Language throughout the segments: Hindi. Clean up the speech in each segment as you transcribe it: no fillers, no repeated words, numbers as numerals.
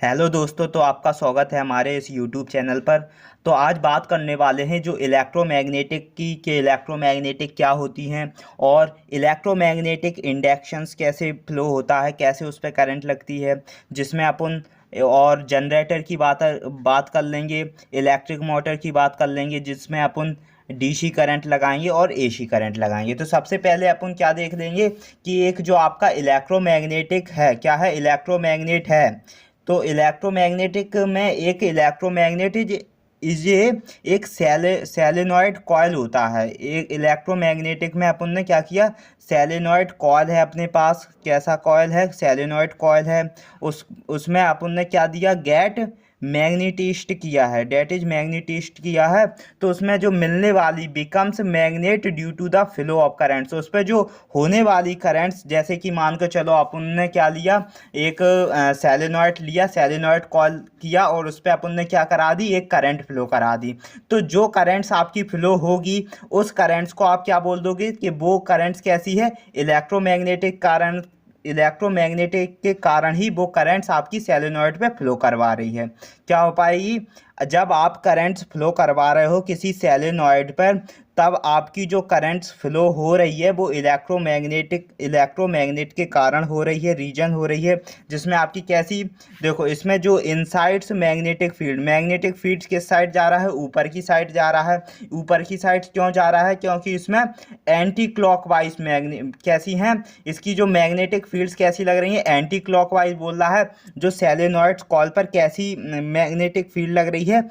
हेलो दोस्तों, तो आपका स्वागत है हमारे इस यूट्यूब चैनल पर। तो आज बात करने वाले हैं जो इलेक्ट्रोमैग्नेटिक की कि इलेक्ट्रोमैग्नेटिक क्या होती हैं और इलेक्ट्रोमैग्नेटिक इंडक्शंस कैसे फ्लो होता है, कैसे उस पर करंट लगती है, जिसमें अपन और जनरेटर की बात कर लेंगे, इलेक्ट्रिक मोटर की बात कर लेंगे जिसमें अपन डीसी करंट लगाएंगे और एसी करंट लगाएंगे। तो सबसे पहले अपन क्या देख लेंगे कि एक जो आपका इलेक्ट्रोमैग्नेटिक है, क्या है, इलेक्ट्रोमैग्नेट है। तो इलेक्ट्रोमैग्नेटिक में एक इलेक्ट्रोमैग्नेट इज ये एक सेलेनॉइड कॉइल होता है। एक इलेक्ट्रोमैग्नेटिक में अपन ने क्या किया, सेलेनॉइड कॉइल है अपने पास। कैसा कॉइल है? सेलेनॉइड कॉइल है। उसमें अपन ने क्या दिया, गेट मैग्नेटिस्ट किया है, डेट इज मैग्नेटिस्ट किया है। तो उसमें जो मिलने वाली becomes magnet due to the flow of currents, उस पर जो होने वाली करंट्स, जैसे कि मान कर चलो अपन ने क्या लिया, एक सेलेनॉइड लिया, सेलेनॉइड कॉल किया और उस पर अपन ने क्या करा दी, एक करंट फ्लो करा दी। तो जो करंट्स आपकी फ्लो होगी उस करंट्स को आप क्या बोल दोगे कि वो करंट्स कैसी है, इलेक्ट्रोमैग्नेटिक कारण। इलेक्ट्रोमैग्नेटिक के कारण ही वो करंट्स आपकी सोलेनॉइड पे फ्लो करवा रही है। क्या हो पाएगी, जब आप करंट्स फ्लो करवा रहे हो किसी सोलेनॉइड पर, तब आपकी जो करंट्स फ्लो हो रही है वो इलेक्ट्रोमैग्नेट के कारण हो रही है, रीजन हो रही है, जिसमें आपकी कैसी, देखो इसमें जो इनसाइड्स मैग्नेटिक फील्ड किस साइड जा रहा है, ऊपर की साइड जा रहा है। ऊपर की साइड क्यों जा रहा है? क्योंकि इसमें एंटी क्लॉकवाइज कैसी हैं, इसकी जो मैग्नेटिक फील्ड्स कैसी लग रही हैं, एंटी क्लॉकवाइज बोल रहा है। जो सोलेनॉइड कॉल पर कैसी मैग्नेटिक फील्ड लग रही है,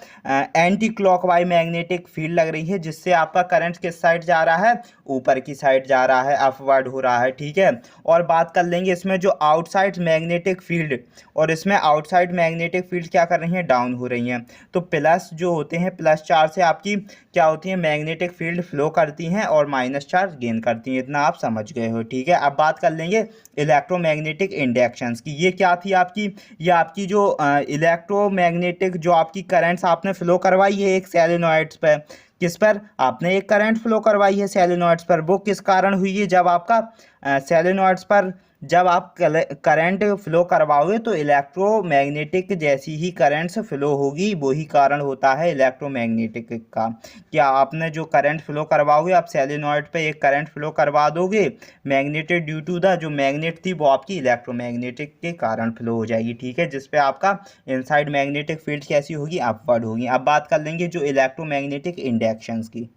एंटी क्लॉकवाइज मैग्नेटिक फील्ड लग रही है, जिससे आपका करंट किस साइड जा रहा है, ऊपर की साइड जा रहा है, अपवर्ड हो रहा है। ठीक है। और बात कर लेंगे इसमें जो आउटसाइड मैग्नेटिक फील्ड, और इसमें आउटसाइड मैग्नेटिक फील्ड क्या कर रही हैं, डाउन हो रही हैं। तो प्लस जो होते हैं, प्लस चार्ज से आपकी क्या होती है, मैग्नेटिक फील्ड फ्लो करती हैं और माइनस चार्ज गेन करती हैं। इतना आप समझ गए हो। ठीक है। अब बात कर लेंगे इलेक्ट्रोमैग्नेटिक इंडक्शंस की। ये क्या थी आपकी, ये आपकी जो इलेक्ट्रोमैग्नेटिक जो आपकी करंट्स आपने फ्लो करवाई है एक सोलेनॉइड्स पर, किस पर आपने एक करंट फ्लो करवाई है सोलेनॉइड्स पर, वो किस कारण हुई है, जब आपका सोलेनॉइड्स पर जब आप करंट फ्लो करवाओगे तो इलेक्ट्रोमैग्नेटिक जैसी ही करंट्स फ्लो होगी, वही कारण होता है इलेक्ट्रोमैग्नेटिक का। क्या आपने जो करंट फ्लो करवाओगे, आप सोलेनॉइड पे एक करंट फ्लो करवा दोगे, मैग्नेटिक ड्यू टू द जो मैग्नेट थी वो आपकी इलेक्ट्रोमैग्नेटिक के कारण फ्लो हो जाएगी। ठीक है। जिसपे आपका इनसाइड मैग्नेटिक फील्ड कैसी होगी, अपवर्ड होगी। अब बात कर लेंगे जो इलेक्ट्रोमैग्नेटिक इंडक्शंस की।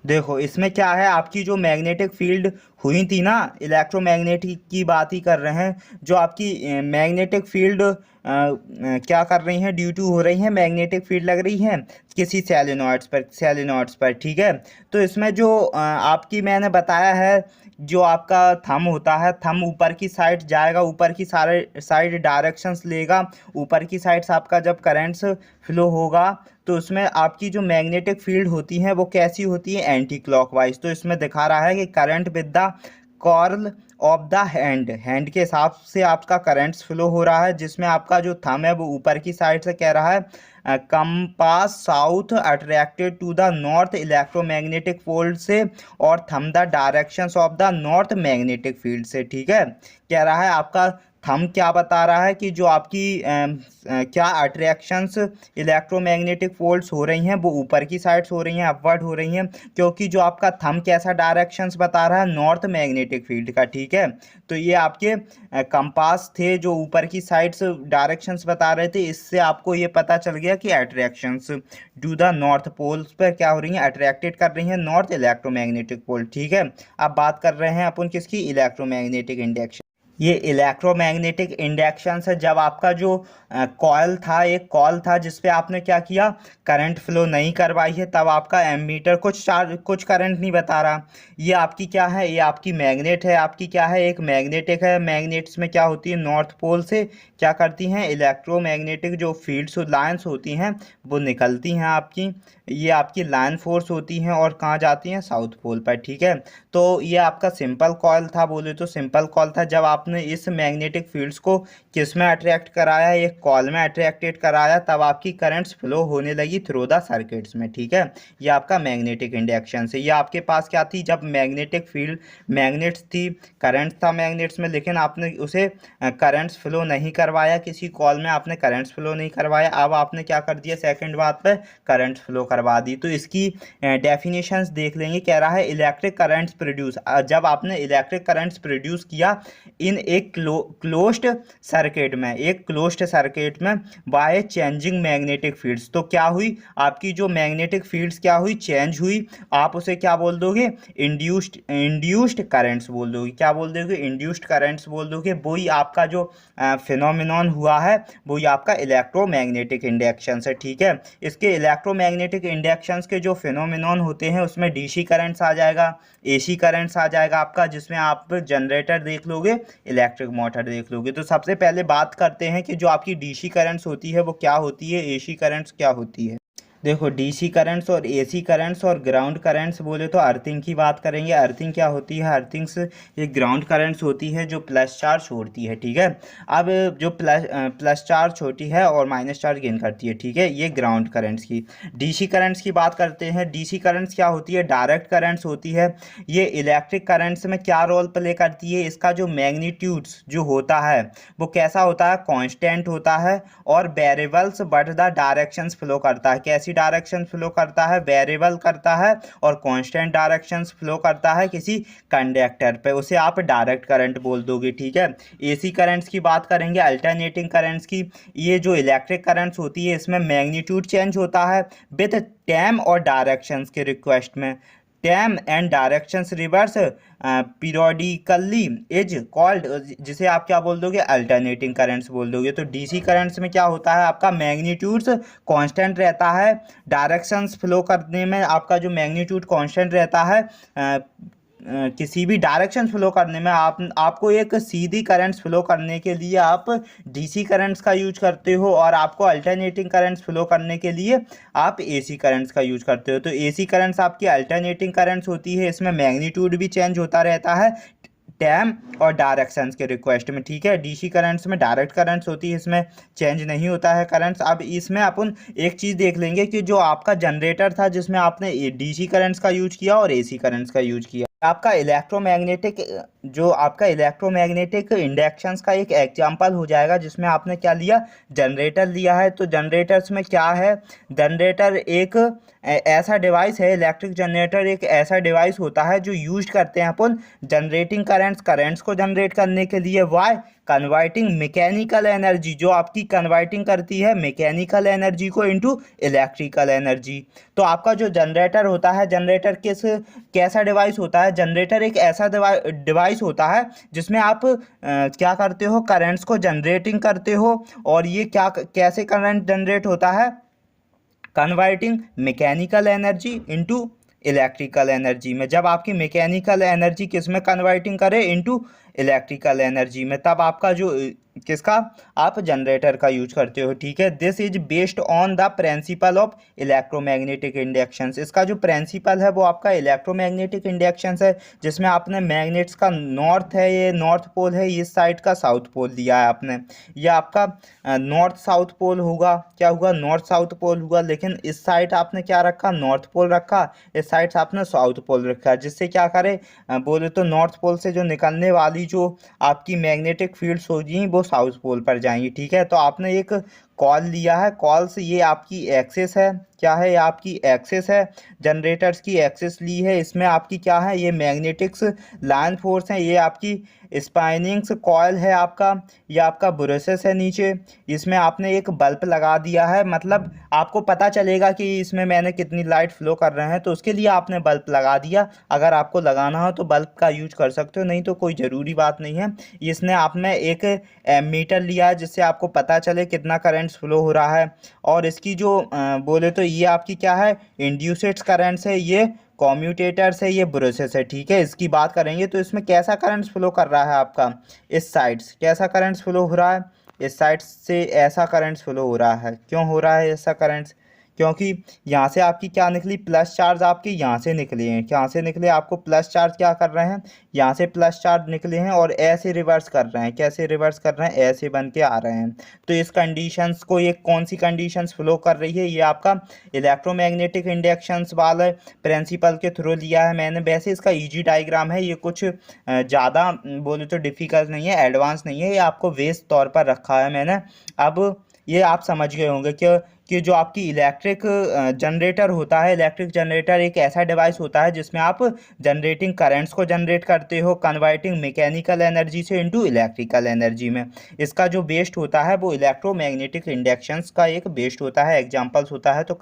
देखो इसमें क्या है, आपकी जो मैग्नेटिक फील्ड हुई थी ना, इलेक्ट्रोमैग्नेटिक की बात ही कर रहे हैं, जो आपकी मैग्नेटिक फील्ड क्या कर रही हैं, ड्यू टू हो रही हैं, मैग्नेटिक फील्ड लग रही हैं किसी सोलेनॉइड्स पर। ठीक है। तो इसमें जो आपकी मैंने बताया है, जो आपका थंब होता है, थंब ऊपर की साइड जाएगा, ऊपर की सारे साइड डायरेक्शंस लेगा। ऊपर की साइड से आपका जब करंट्स फ्लो होगा तो उसमें आपकी जो मैग्नेटिक फील्ड होती है वो कैसी होती है, एंटी क्लॉकवाइज। तो इसमें दिखा रहा है कि current with the curl of the hand के हिसाब से आपका करंट्स फ्लो हो रहा है, जिसमें आपका जो थंब है वो ऊपर की साइड से कह रहा है compass south attracted to the north electromagnetic field से, और thumb the directions of the north magnetic field से। ठीक है। कह रहा है आपका थंब क्या बता रहा है कि जो आपकी क्या अट्रैक्शंस इलेक्ट्रोमैग्नेटिक फोल्ड्स हो रही हैं वो ऊपर की साइड्स हो रही हैं, अपवर्ड हो रही हैं, क्योंकि जो आपका थंब कैसा डायरेक्शंस बता रहा है, नॉर्थ मैग्नेटिक फील्ड का। ठीक है। तो ये आपके कंपास थे जो ऊपर की साइड्स डायरेक्शंस बता रहे थे, इससे आपको ये पता चल गया कि attractions to the north poles पर क्या हो रही हैं, अट्रैक्टेड कर रही हैं नॉर्थ इलेक्ट्रोमैग्नेटिक पोल। ठीक है। अब बात कर रहे हैं अपन किसकी, इलेक्ट्रोमैग्नेटिक इंडक्शन। ये इलेक्ट्रोमैग्नेटिक इंडक्शन से जब आपका जो कॉइल था, एक कॉइल था जिसपे आपने क्या किया, करंट फ्लो नहीं करवाई है, तब आपका एमीटर कुछ करंट नहीं बता रहा। ये आपकी क्या है, ये आपकी मैग्नेट है, आपकी क्या है, एक मैग्नेटिक है। मैग्नेट्स में क्या होती है, नॉर्थ पोल से क्या करती हैं, इलेक्ट्रोमैग्नेटिक जो फील्ड्स लाइन्स होती हैं वो निकलती हैं आपकी, ये आपकी लाइन फोर्स होती हैं और कहाँ जाती हैं, साउथ पोल पर। ठीक है। तो ये आपका सिंपल कॉइल था, बोले तो सिंपल कॉइल था। जब आप आपने इस मैग्नेटिक फील्ड्स को किस में अट्रैक्ट कराया, एक कॉल में अट्रैक्टेड कराया, तब आपकी करंट्स फ्लो होने लगी थ्रू द सर्किट्स में। ठीक है, ये आपका मैग्नेटिक इंडक्शन से। ये आपके पास क्या थी, जब मैग्नेटिक फील्ड मैग्नेट्स थी, करंट था मैग्नेट्स में, लेकिन आपने उसे करंट्स फ्लो नहीं करवाया, किसी कॉल में आपने करंट्स फ्लो नहीं करवाया। अब आपने क्या कर दिया, सेकंड बात पे करंट्स फ्लो करवा दी। तो इसकी डेफिनेशंस देख लेंगे। कह रहा है इलेक्ट्रिक करंट्स प्रोड्यूस, जब आपने इलेक्ट्रिक करंट्स प्रोड्यूस किया इन एक क्लोज्ड सर्किट में, एक क्लोज्ड सर्किट में बाय चेंजिंग मैग्नेटिक फील्ड्स, तो क्या हुई, आपकी जो मैग्नेटिक फील्ड्स क्या हुई, चेंज हुई। आप उसे क्या बोल दोगे, इंड्यूस्ड करंट्स बोल दोगे। क्या बोल दोगे, इंड्यूस्ड करंट्स बोल दोगे। वही आपका जो फिनोमिनॉन हुआ है वही आपका इलेक्ट्रोमैग्नेटिक इंडक्शन है। ठीक है, इसके इलेक्ट्रोमैग्नेटिक इंडक्शंस के जो फिनोमिनॉन होते हैं उसमें डीसी करंट्स आ जाएगा, एसी करंट्स आ जाएगा आपका, जिसमें आप जनरेटर देख लोगे, इलेक्ट्रिक मोटर देख लोगे। तो सबसे पहले बात करते हैं कि जो आपकी डीसी करंट्स होती है वो क्या होती है, एसी करंट्स क्या होती है। देखो, डीसी करंट्स और एसी करंट्स और ग्राउंड करंट्स बोले तो अर्थिंग की बात करेंगे। अर्थिंग क्या होती है, अर्थिंग्स ये ग्राउंड करंट्स होती है जो प्लस चार्ज छोड़ती है। ठीक है, अब जो प्लस चार्ज छोटी है और माइनस चार्ज गेन करती है। ठीक है, ये ग्राउंड करंट्स की। डीसी करंट्स की बात करते हैं। डीसी करंट्स क्या होती है, डायरेक्ट करंट्स होती है। ये इलेक्ट्रिक करंट्स में क्या रोल प्ले करती है, इसका जो मैग्नीट्यूड्स जो होता है वो कैसा होता है, कॉन्स्टेंट होता है और variables but the directions flow करता है। कैसी डायरेक्शन फ्लो करता है, वेरिएबल करता है और कांस्टेंट डायरेक्शंस फ्लो करता है किसी कंडक्टर पे, उसे आप डायरेक्ट करंट बोल दोगे। ठीक है, एसी करंट्स की बात करेंगे, अल्टरनेटिंग करंट्स की। ये जो इलेक्ट्रिक करंट्स होती है इसमें मैग्नीट्यूड चेंज होता है विद टाइम और डायरेक्शंस के रिक्वेस्ट में। Time and directions reverse periodically is called, जिसे आप क्या बोल दोगे, अल्टरनेटिंग करंट्स बोल दोगे। तो डीसी करंट्स में क्या होता है, आपका मैग्नीट्यूड्स कांस्टेंट रहता है, डायरेक्शंस फ्लो करने में आपका जो मैग्नीट्यूड कांस्टेंट रहता है, किसी भी डायरेक्शन फ्लो करने में आपको एक सीधी करंट्स फ्लो करने के लिए आप डीसी करंट्स का यूज करते हो, और आपको अल्टरनेटिंग करंट्स फ्लो करने के लिए आप एसी करंट्स का यूज करते हो। तो एसी करंट्स आपकी अल्टरनेटिंग करंट्स होती है, इसमें मैग्नीट्यूड भी चेंज होता रहता है टाइम और डायरेक्शंस के रिक्वेस्ट में। ठीक है, डीसी करंट्स में डायरेक्ट करंट्स होती है, इसमें चेंज नहीं होता है करंट्स। अब इसमें अपन एक चीज़ देख लेंगे कि जो आपका जनरेटर था जिसमें आपने डीसी करंट्स का यूज किया और एसी करंट्स का यूज किया, आपका इलेक्ट्रोमैग्नेटिक जो आपका इलेक्ट्रोमैग्नेटिक इंडक्शंस का एक एग्जांपल हो जाएगा, जिसमें आपने क्या लिया, जनरेटर लिया है। तो जनरेटर्स में क्या है, जनरेटर एक ऐसा डिवाइस है, इलेक्ट्रिक जनरेटर एक ऐसा डिवाइस होता है जो यूज करते हैं अपन जनरेटिंग करंट्स को जनरेट करने के लिए। वाई, कन्वर्टिंग मैकेनिकल एनर्जी, जो आपकी कन्वर्टिंग करती है मैकेनिकल एनर्जी को इनटू इलेक्ट्रिकल एनर्जी। तो आपका जो जनरेटर होता है, जनरेटर कैसा डिवाइस होता है, जनरेटर एक ऐसा डिवाइस होता है जिसमें आप क्या करते हो, करंट्स को जनरेटिंग करते हो। और ये कैसे करंट जनरेट होता है, converting mechanical energy into electrical energy में। जब आपकी मैकेनिकल एनर्जी किस में कन्वर्टिंग करे, इनटू इलेक्ट्रिकल एनर्जी में, तब आपका जो किसका, आप जनरेटर का यूज करते हो। ठीक है, this is based on the principle of electromagnetic inductions. इसका जो प्रिंसिपल है वो आपका इलेक्ट्रोमैग्नेटिक इंडक्शंस है, जिसमें आपने मैग्नेट्स का नॉर्थ है, ये नॉर्थ पोल है, इस साइड का साउथ पोल दिया है आपने। ये आपका नॉर्थ साउथ पोल होगा, क्या हुआ, नॉर्थ साउथ पोल हुआ। लेकिन इस साइड आपने क्या रखा, नॉर्थ पोल रखा, इस साइड आपने साउथ पोल रखा, जिससे क्या करे, बोले तो नॉर्थ पोल से जो निकलने वाली जो आपकी मैग्नेटिक फील्ड्स होगी वो साउथ पोल पर जाएंगी। ठीक है, तो आपने एक कॉल लिया है, कॉल से ये आपकी एक्सेस है, क्या है, ये आपकी एक्सेस है, जनरेटर्स की एक्सेस ली है। इसमें आपकी क्या है, ये मैग्नेटिक्स लाइन फोर्स है, ये आपकी स्पाइनिंग्स कॉयल है आपका, ये आपका ब्रशेस है नीचे। इसमें आपने एक बल्ब लगा दिया है, मतलब आपको पता चलेगा कि इसमें मैंने कितनी लाइट फ्लो कर रहे हैं, तो उसके लिए आपने बल्ब लगा दिया। अगर आपको लगाना हो तो बल्ब का यूज कर सकते हो, नहीं तो कोई ज़रूरी बात नहीं है। इसने आपने एक मीटर लिया है जिससे आपको पता चले कितना करंट्स फ्लो हो रहा है। और इसकी जो बोले तो ये आपकी क्या है, इंड्यूस्ड करंट्स है, ये कॉम्यूटेटर्स है, ये ब्रशेस है। ठीक है, इसकी बात करेंगे तो इसमें कैसा करंट्स फ्लो कर रहा है आपका, इस साइड से कैसा करंट्स फ्लो हो रहा है, इस साइड से ऐसा करंट्स फ्लो हो रहा है। क्यों हो रहा है ऐसा करंट्स, क्योंकि यहाँ से आपकी क्या निकली, प्लस चार्ज आपके यहाँ से निकले हैं, यहाँ से निकले आपको प्लस चार्ज क्या कर रहे हैं, यहाँ से प्लस चार्ज निकले हैं और ऐसे रिवर्स कर रहे हैं, कैसे रिवर्स कर रहे हैं, ऐसे बन के आ रहे हैं। तो इस कंडीशंस को ये कौन सी कंडीशंस फ्लो कर रही है, ये आपका इलेक्ट्रोमैग्नेटिक इंडक्शंस वाले प्रिंसिपल के थ्रू लिया है मैंने। वैसे इसका ईजी डायग्राम है, ये कुछ ज़्यादा बोले तो डिफ़िकल्ट नहीं है, एडवांस नहीं है, ये आपको बेस तौर पर रखा है मैंने। अब ये आप समझ गए होंगे कि जो आपकी इलेक्ट्रिक जनरेटर होता है, इलेक्ट्रिक जनरेटर एक ऐसा डिवाइस होता है जिसमें आप जनरेटिंग करंट्स को जनरेट करते हो, कन्वर्टिंग मैकेनिकल एनर्जी से इनटू इलेक्ट्रिकल एनर्जी में। इसका जो बेस्ड होता है वो इलेक्ट्रोमैग्नेटिक इंडक्शंस का एक बेस्ड होता है, एग्जांपल्स होता है। तो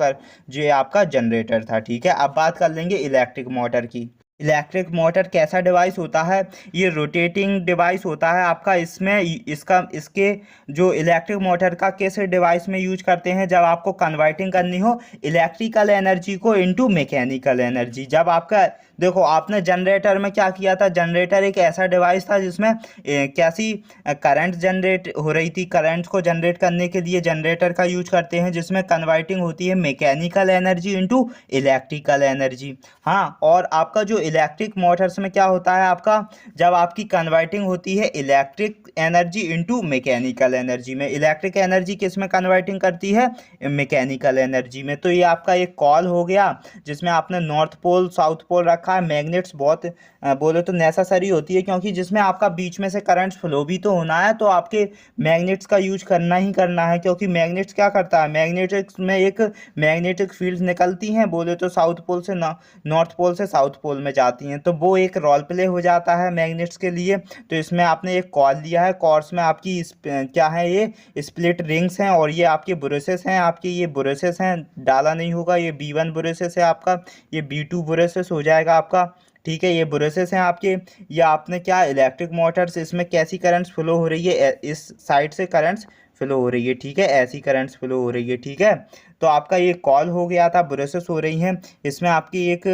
जो आपका जनरेटर था, ठीक है। अब बात कर लेंगे इलेक्ट्रिक मोटर की। इलेक्ट्रिक मोटर कैसा डिवाइस होता है, ये रोटेटिंग डिवाइस होता है आपका। इसमें इसके जो इलेक्ट्रिक मोटर का किस डिवाइस में यूज करते हैं, जब आपको कन्वर्टिंग करनी हो इलेक्ट्रिकल एनर्जी को इनटू मैकेनिकल एनर्जी। जब आपका देखो आपने जनरेटर में क्या किया था, जनरेटर एक ऐसा डिवाइस था जिसमें कैसी करंट जनरेट हो रही थी, करंट को जनरेट करने के लिए जनरेटर का यूज करते हैं जिसमें कन्वर्टिंग होती है mechanical energy into electrical energy. हाँ, और आपका जो इलेक्ट्रिक मोटर्स में क्या होता है आपका, जब आपकी कन्वर्टिंग होती है electric energy into mechanical energy में, इलेक्ट्रिक एनर्जी किस में कन्वर्टिंग करती है, मैकेनिकल एनर्जी में। तो ये आपका एक कॉल हो गया जिसमें आपने नॉर्थ पोल साउथ पोल रखा है। मैग्नेट्स बहुत बोले तो नेसेसरी होती है, क्योंकि जिसमें आपका बीच में से करंट फ्लो भी तो होना है, तो आपके मैग्नेट्स का यूज करना ही करना है। क्योंकि मैग्नेट्स क्या करता है, मैग्नेटिक्स में एक मैग्नेटिक फील्ड निकलती हैं, बोले तो साउथ पोल से नॉर्थ पोल से साउथ पोल में जाती हैं, तो वो एक रोल प्ले हो जाता है मैग्नेट्स के लिए। तो इसमें आपने एक कॉल लिया है, कॉर्ड्स में आपकी क्या है, ये स्प्लिट रिंग्स हैं और ये आपके ब्रेसेस हैं, आपके ये ब्रेसेस हैं, डाला नहीं होगा, ये B1 ब्रेसेस है आपका, ये B2 ब्रेसेस हो जाएगा आपका, ठीक है। ये ब्रेसेस हैं आपके। ये आपने क्या, इलेक्ट्रिक मोटर्स, इसमें कैसी करंट्स फ्लो हो रही है, इस साइड से करंट्स फ्लो हो रही है, ठीक है, ऐसी करंट्स फ्लो हो रही है, ठीक है। तो आपका ये कॉल हो गया था, ब्रेसेस हो रही हैं, इसमें आपकी एक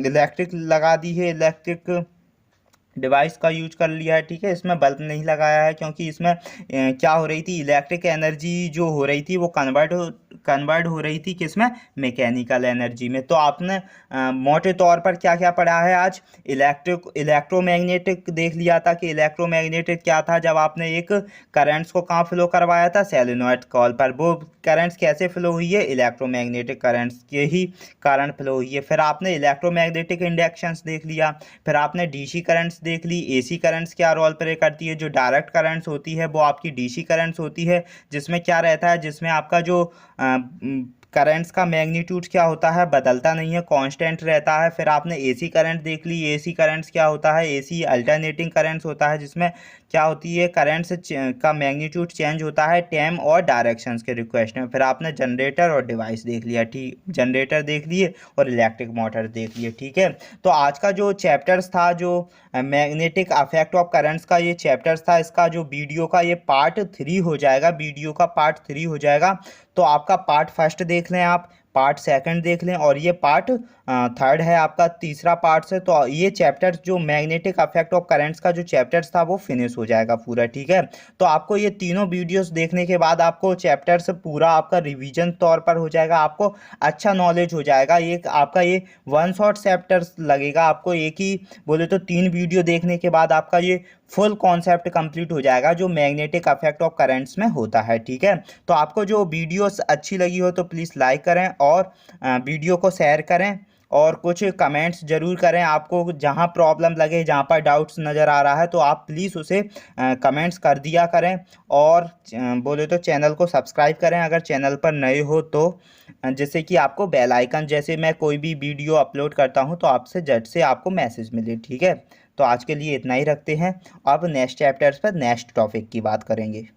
इलेक्ट्रिक लगा दी है, इलेक्ट्रिक डिवाइस का यूज कर लिया है, ठीक है। इसमें बल्ब नहीं लगाया है क्योंकि इसमें क्या हो रही थी, इलेक्ट्रिक एनर्जी जो हो रही थी वो कन्वर्ट हो रही थी किसमें, मैकेनिकल एनर्जी में। तो आपने मोटे तौर पर क्या क्या पढ़ा है आज, इलेक्ट्रोमैग्नेटिक देख लिया था कि इलेक्ट्रोमैग्नेटिक क्या था, जब आपने एक करंट्स को कहाँ फ्लो करवाया था, सोलेनॉइड कॉल पर। वो करंट्स कैसे फ्लो हुई है, इलेक्ट्रोमैग्नेटिक करंट्स के ही कारण फ्लो हुई है। फिर आपने इलेक्ट्रोमैग्नेटिक इंडक्शंस देख लिया, फिर आपने डीसी करंट्स देख ली, एसी करंट्स क्या रोल प्ले करती है। जो डायरेक्ट करंट्स होती है वो आपकी डीसी करंट्स होती है, जिसमें क्या रहता है, जिसमें आपका जो करंट्स का मैग्नीट्यूड क्या होता है, बदलता नहीं है, कांस्टेंट रहता है। फिर आपने एसी करंट देख ली, एसी करंट्स क्या होता है, एसी अल्टरनेटिंग करंट्स होता है, जिसमें क्या होती है, करंट्स का मैग्नीट्यूड चेंज होता है टाइम और डायरेक्शंस के रिक्वेस्ट में। फिर आपने जनरेटर और डिवाइस देख लिया, ठीक, जनरेटर देख लिए और इलेक्ट्रिक मोटर देख लिए, ठीक है। तो आज का जो चैप्टर्स था, जो मैग्नेटिक अफेक्ट ऑफ करंट्स का ये चैप्टर्स था, इसका जो वीडियो का ये पार्ट 3 हो जाएगा, वीडियो का पार्ट 3 हो जाएगा। तो आपका पार्ट फर्स्ट देख लें, आप पार्ट सेकंड देख लें, और ये पार्ट थर्ड है आपका तीसरा पार्ट से। तो ये चैप्टर जो मैग्नेटिक अफेक्ट ऑफ करंट्स का जो चैप्टर्स था वो फिनिश हो जाएगा पूरा, ठीक है। तो आपको ये तीनों वीडियोस देखने के बाद आपको चैप्टर्स पूरा आपका रिवीजन तौर पर हो जाएगा, आपको अच्छा नॉलेज हो जाएगा। एक आपका ये वन शॉट चैप्टर्स लगेगा आपको, एक ही बोले तो 3 वीडियो देखने के बाद आपका ये फुल कॉन्सेप्ट कंप्लीट हो जाएगा जो मैग्नेटिक अफेक्ट ऑफ करंट्स में होता है, ठीक है। तो आपको जो वीडियोस अच्छी लगी हो तो प्लीज़ लाइक करें और वीडियो को शेयर करें और कुछ कमेंट्स ज़रूर करें। आपको जहां प्रॉब्लम लगे, जहां पर डाउट्स नज़र आ रहा है तो आप प्लीज़ उसे कमेंट्स कर दिया करें। और बोले तो चैनल को सब्सक्राइब करें अगर चैनल पर नए हो तो, जिससे कि आपको बेल आइकन, जैसे मैं कोई भी वीडियो अपलोड करता हूं तो आपसे झट से आपको मैसेज मिले, ठीक है। तो आज के लिए इतना ही रखते हैं, अब नेक्स्ट चैप्टर्स पर नेक्स्ट टॉपिक की बात करेंगे।